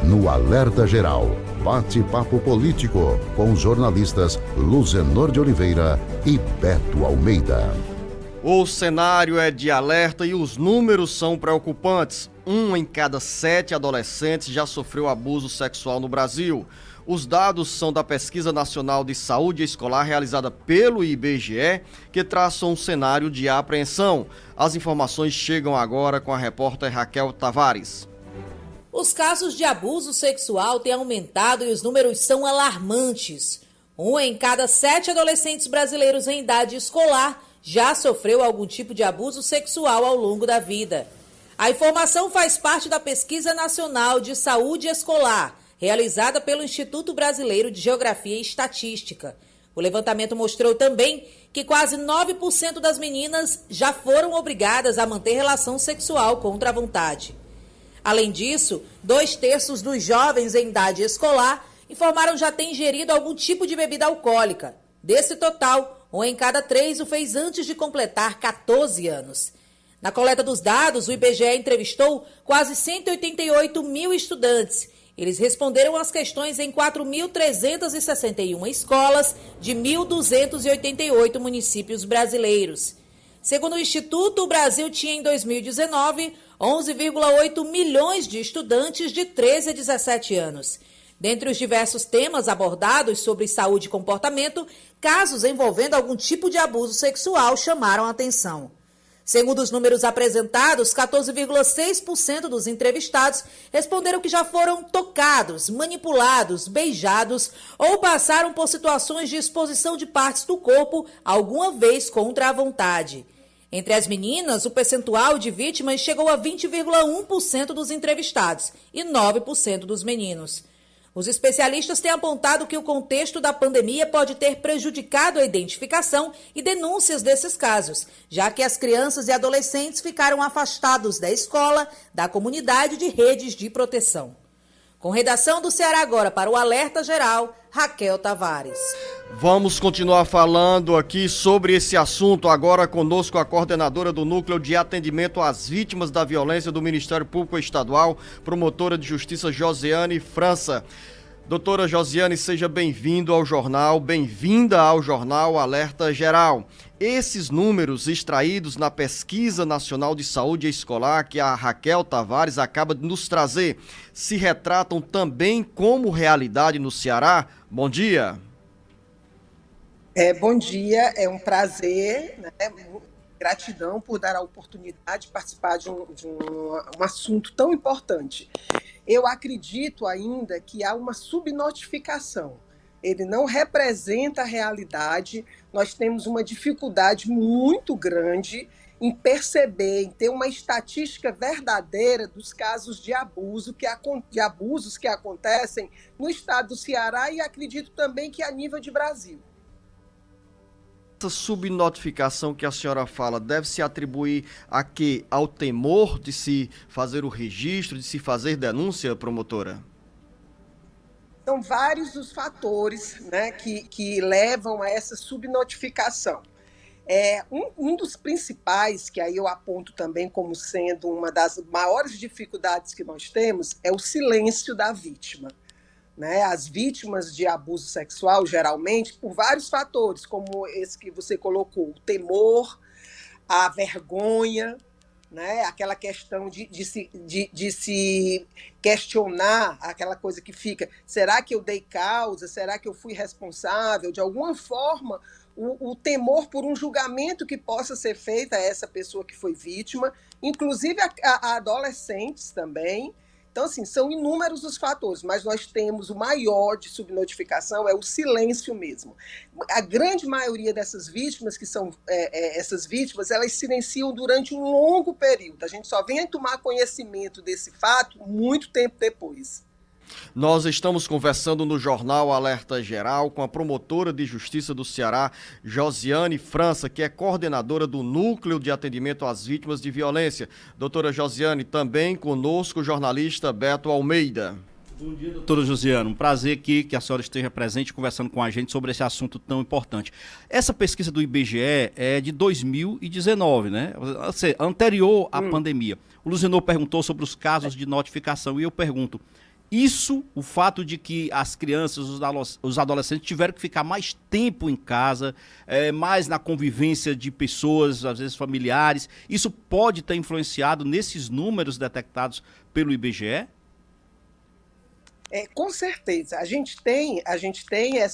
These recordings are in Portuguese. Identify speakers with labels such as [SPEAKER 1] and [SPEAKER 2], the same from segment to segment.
[SPEAKER 1] no Alerta Geral, bate-papo político com os jornalistas Luzenor de Oliveira e Beto Almeida.
[SPEAKER 2] O cenário é de alerta e os números são preocupantes. 1 em cada 7 adolescentes já sofreu abuso sexual no Brasil. Os dados são da Pesquisa Nacional de Saúde Escolar realizada pelo IBGE, que traçam um cenário de apreensão. As informações chegam agora com a repórter Raquel Tavares.
[SPEAKER 3] Os casos de abuso sexual têm aumentado e os números são alarmantes. 1 em cada 7 adolescentes brasileiros em idade escolar já sofreu algum tipo de abuso sexual ao longo da vida. A informação faz parte da Pesquisa Nacional de Saúde Escolar, realizada pelo Instituto Brasileiro de Geografia e Estatística. O levantamento mostrou também que quase 9% das meninas já foram obrigadas a manter relação sexual contra a vontade. Além disso, 2/3 dos jovens em idade escolar informaram já ter ingerido algum tipo de bebida alcoólica. Desse total, 1 em cada 3 o fez antes de completar 14 anos. Na coleta dos dados, o IBGE entrevistou quase 188 mil estudantes. Eles responderam às questões em 4.361 escolas de 1.288 municípios brasileiros. Segundo o Instituto, o Brasil tinha em 2019 11,8 milhões de estudantes de 13 a 17 anos. Dentre os diversos temas abordados sobre saúde e comportamento, casos envolvendo algum tipo de abuso sexual chamaram a atenção. Segundo os números apresentados, 14,6% dos entrevistados responderam que já foram tocados, manipulados, beijados ou passaram por situações de exposição de partes do corpo alguma vez contra a vontade. Entre as meninas, o percentual de vítimas chegou a 20,1% dos entrevistados e 9% dos meninos. Os especialistas têm apontado que o contexto da pandemia pode ter prejudicado a identificação e denúncias desses casos, já que as crianças e adolescentes ficaram afastados da escola, da comunidade e de redes de proteção. Com redação do Ceará Agora para o Alerta Geral, Raquel Tavares.
[SPEAKER 2] Vamos continuar falando aqui sobre esse assunto. Agora conosco a coordenadora do Núcleo de Atendimento às Vítimas da Violência do Ministério Público Estadual, promotora de Justiça Josiane França. Doutora Josiane, seja bem-vinda ao jornal Alerta Geral. Esses números extraídos na Pesquisa Nacional de Saúde Escolar que a Raquel Tavares acaba de nos trazer, se retratam também como realidade no Ceará? Bom dia.
[SPEAKER 4] Bom dia, é um prazer, né? Gratidão por dar a oportunidade de participar de um assunto tão importante. Eu acredito ainda que há uma subnotificação. Ele não representa a realidade. Nós temos uma dificuldade muito grande em perceber, em ter uma estatística verdadeira dos casos de abusos que acontecem no estado do Ceará e acredito também que a nível de Brasil.
[SPEAKER 2] Essa subnotificação que a senhora fala deve se atribuir a quê? Ao temor de se fazer o registro, de se fazer denúncia, promotora?
[SPEAKER 4] São vários os fatores, né, que levam a essa subnotificação. Um dos principais, que aí eu aponto também como sendo uma das maiores dificuldades que nós temos, é o silêncio da vítima. Né? As vítimas de abuso sexual, geralmente, por vários fatores, como esse que você colocou, o temor, a vergonha, né? Aquela questão de se questionar, aquela coisa que fica, será que eu dei causa, será que eu fui responsável? De alguma forma, o temor por um julgamento que possa ser feito a essa pessoa que foi vítima, inclusive a adolescentes também. Então, assim, são inúmeros os fatores, mas nós temos o maior de subnotificação, é o silêncio mesmo. A grande maioria dessas vítimas, que são essas vítimas, elas silenciam durante um longo período. A gente só vem a tomar conhecimento desse fato muito tempo depois.
[SPEAKER 2] Nós estamos conversando no Jornal Alerta Geral com a promotora de Justiça do Ceará, Josiane França, que é coordenadora do Núcleo de Atendimento às Vítimas de Violência. Doutora Josiane, também conosco o jornalista Beto Almeida.
[SPEAKER 5] Bom dia, doutora Josiane. Um prazer aqui que a senhora esteja presente conversando com a gente sobre esse assunto tão importante. Essa pesquisa do IBGE é de 2019, né? Anterior à pandemia. O Luzenor perguntou sobre os casos de notificação e eu pergunto, Isso, o fato de que as crianças, os adolescentes tiveram que ficar mais tempo em casa, mais na convivência de pessoas, às vezes familiares, isso pode ter influenciado nesses números detectados pelo IBGE?
[SPEAKER 4] Com certeza, a gente tem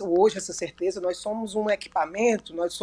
[SPEAKER 4] hoje essa certeza. Nós somos um equipamento, nós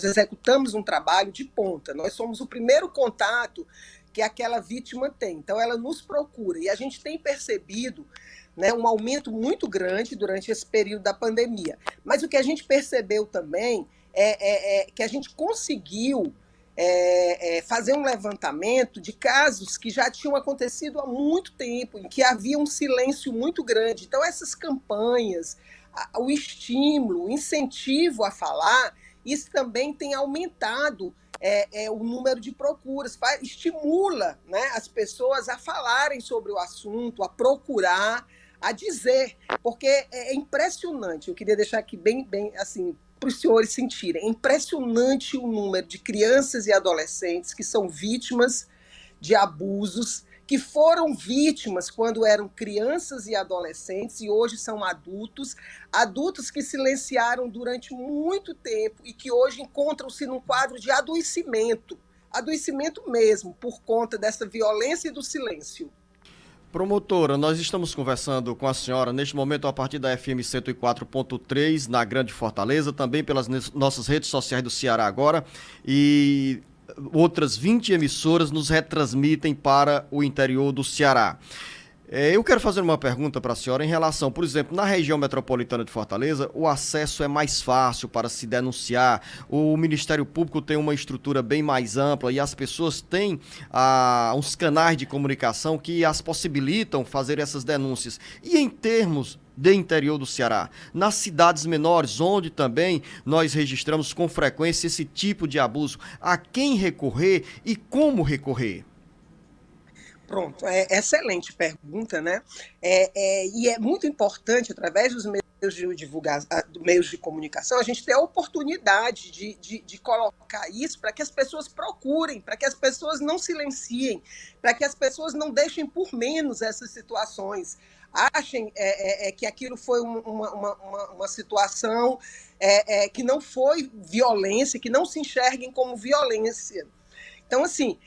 [SPEAKER 4] executamos um trabalho de ponta, nós somos o primeiro contato que aquela vítima tem, então ela nos procura, e a gente tem percebido, né, um aumento muito grande durante esse período da pandemia, mas o que a gente percebeu também é que a gente conseguiu fazer um levantamento de casos que já tinham acontecido há muito tempo, em que havia um silêncio muito grande. Então, essas campanhas, o estímulo, o incentivo a falar, isso também tem aumentado o número de procuras, estimula, né, as pessoas a falarem sobre o assunto, a procurar, a dizer, porque é impressionante. Eu queria deixar aqui bem assim, para os senhores sentirem. É impressionante o número de crianças e adolescentes que são vítimas de abusos, que foram vítimas quando eram crianças e adolescentes e hoje são adultos que silenciaram durante muito tempo e que hoje encontram-se num quadro de adoecimento mesmo, por conta dessa violência e do silêncio.
[SPEAKER 2] Promotora, nós estamos conversando com a senhora neste momento a partir da FM 104.3 na Grande Fortaleza, também pelas nossas redes sociais do Ceará Agora, e outras 20 emissoras nos retransmitem para o interior do Ceará. Eu quero fazer uma pergunta para a senhora em relação, por exemplo, na região metropolitana de Fortaleza, o acesso é mais fácil para se denunciar, o Ministério Público tem uma estrutura bem mais ampla e as pessoas têm uns canais de comunicação que as possibilitam fazer essas denúncias. E em termos de interior do Ceará, nas cidades menores, onde também nós registramos com frequência esse tipo de abuso, a quem recorrer e como recorrer?
[SPEAKER 4] Pronto, excelente pergunta, né? E é muito importante, através dos meios de divulgação, meios de comunicação, a gente ter a oportunidade de colocar isso para que as pessoas procurem, para que as pessoas não silenciem, para que as pessoas não deixem por menos essas situações. Achem que aquilo foi uma situação que não foi violência, que não se enxerguem como violência. Então, assim,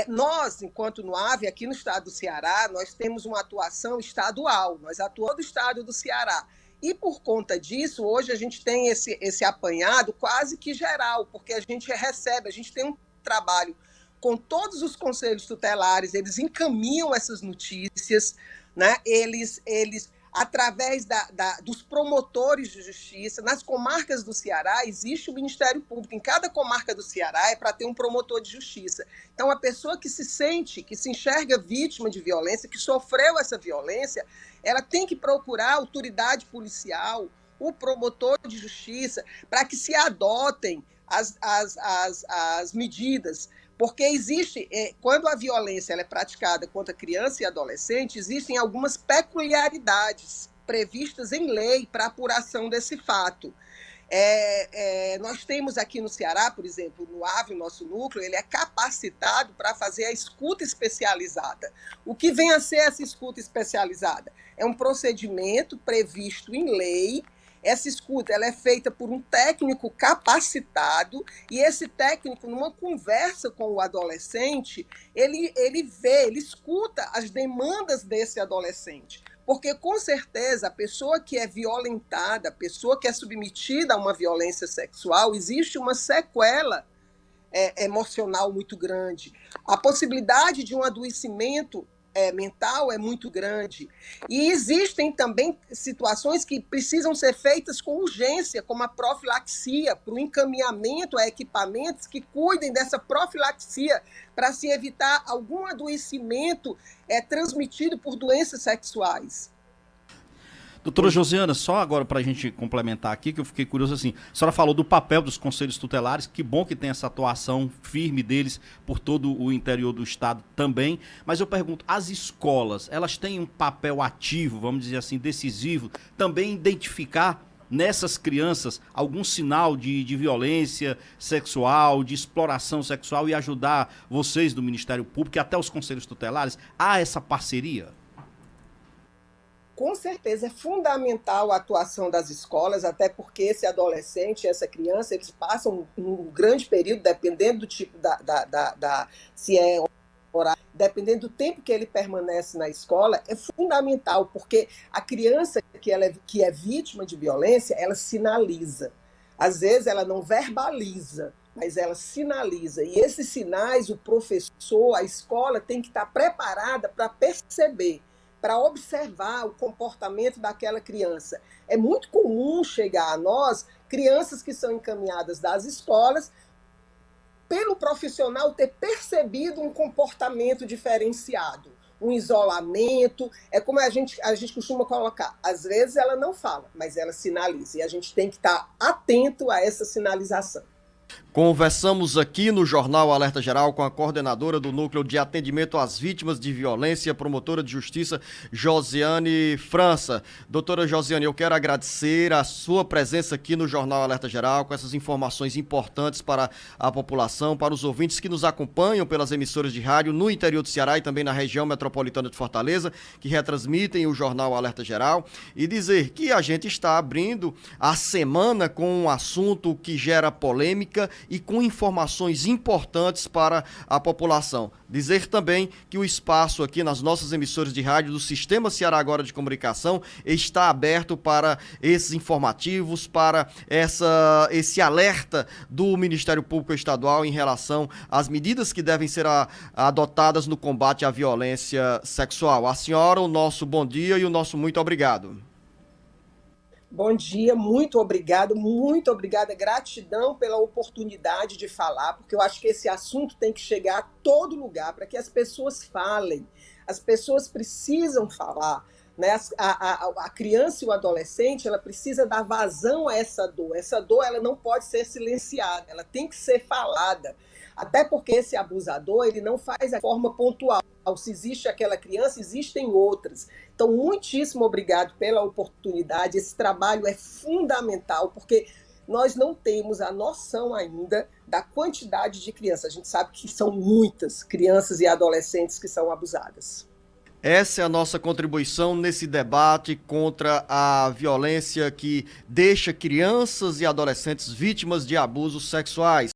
[SPEAKER 4] nós, enquanto NUAV, aqui no estado do Ceará, nós temos uma atuação estadual, nós atuamos no estado do Ceará. E, por conta disso, hoje a gente tem esse apanhado quase que geral, porque a gente tem um trabalho com todos os conselhos tutelares, eles encaminham essas notícias, né? Eles através dos promotores de justiça. Nas comarcas do Ceará existe o Ministério Público. Em cada comarca do Ceará é para ter um promotor de justiça. Então, a pessoa que se enxerga vítima de violência, que sofreu essa violência, ela tem que procurar a autoridade policial, o promotor de justiça, para que se adotem as medidas. Porque existe, quando a violência ela é praticada contra criança e adolescente, existem algumas peculiaridades previstas em lei para apuração desse fato. Nós temos aqui no Ceará, por exemplo, no AVE, o nosso núcleo, ele é capacitado para fazer a escuta especializada. O que vem a ser essa escuta especializada? É um procedimento previsto em lei. Essa escuta ela é feita por um técnico capacitado e esse técnico, numa conversa com o adolescente, ele escuta as demandas desse adolescente. Porque, com certeza, a pessoa que é violentada, a pessoa que é submetida a uma violência sexual, existe uma sequela emocional muito grande. A possibilidade de um adoecimento mental é muito grande. E existem também situações que precisam ser feitas com urgência, como a profilaxia, para o encaminhamento a equipamentos que cuidem dessa profilaxia, para se evitar algum adoecimento transmitido por doenças sexuais.
[SPEAKER 5] Doutora Josiana, só agora para a gente complementar aqui, que eu fiquei curioso assim, a senhora falou do papel dos conselhos tutelares, que bom que tem essa atuação firme deles por todo o interior do estado também, mas eu pergunto, as escolas, elas têm um papel ativo, vamos dizer assim, decisivo, também identificar nessas crianças algum sinal de violência sexual, de exploração sexual e ajudar vocês do Ministério Público e até os conselhos tutelares a essa parceria?
[SPEAKER 4] Com certeza é fundamental a atuação das escolas, até porque esse adolescente, essa criança, eles passam um grande período, dependendo do tipo se é horário, dependendo do tempo que ele permanece na escola, é fundamental, porque a criança que é vítima de violência, ela sinaliza. Às vezes ela não verbaliza, mas ela sinaliza. E esses sinais, o professor, a escola tem que estar preparada para perceber, para observar o comportamento daquela criança. É muito comum chegar a nós, crianças que são encaminhadas das escolas, pelo profissional ter percebido um comportamento diferenciado, um isolamento. É como a gente costuma colocar, às vezes ela não fala, mas ela sinaliza, e a gente tem que estar atento a essa sinalização.
[SPEAKER 2] Conversamos aqui no Jornal Alerta Geral com a coordenadora do Núcleo de Atendimento às Vítimas de Violência, promotora de justiça, Josiane França. Doutora Josiane, eu quero agradecer a sua presença aqui no Jornal Alerta Geral, com essas informações importantes para a população, para os ouvintes que nos acompanham pelas emissoras de rádio no interior do Ceará e também na região metropolitana de Fortaleza, que retransmitem o Jornal Alerta Geral, e dizer que a gente está abrindo a semana com um assunto que gera polêmica e com informações importantes para a população. Dizer também que o espaço aqui nas nossas emissoras de rádio do Sistema Ceará Agora de Comunicação está aberto para esses informativos, para esse alerta do Ministério Público Estadual em relação às medidas que devem ser adotadas no combate à violência sexual. A senhora, o nosso bom dia e o nosso muito obrigado.
[SPEAKER 4] Bom dia, muito obrigada, gratidão pela oportunidade de falar, porque eu acho que esse assunto tem que chegar a todo lugar para que as pessoas falem. As pessoas precisam falar, né? A criança e o adolescente, ela precisa dar vazão a essa dor. Essa dor, ela não pode ser silenciada, ela tem que ser falada. Até porque esse abusador, ele não faz a forma pontual. Se existe aquela criança, existem outras. Então, muitíssimo obrigado pela oportunidade. Esse trabalho é fundamental, porque nós não temos a noção ainda da quantidade de crianças. A gente sabe que são muitas crianças e adolescentes que são abusadas.
[SPEAKER 2] Essa é a nossa contribuição nesse debate contra a violência que deixa crianças e adolescentes vítimas de abusos sexuais.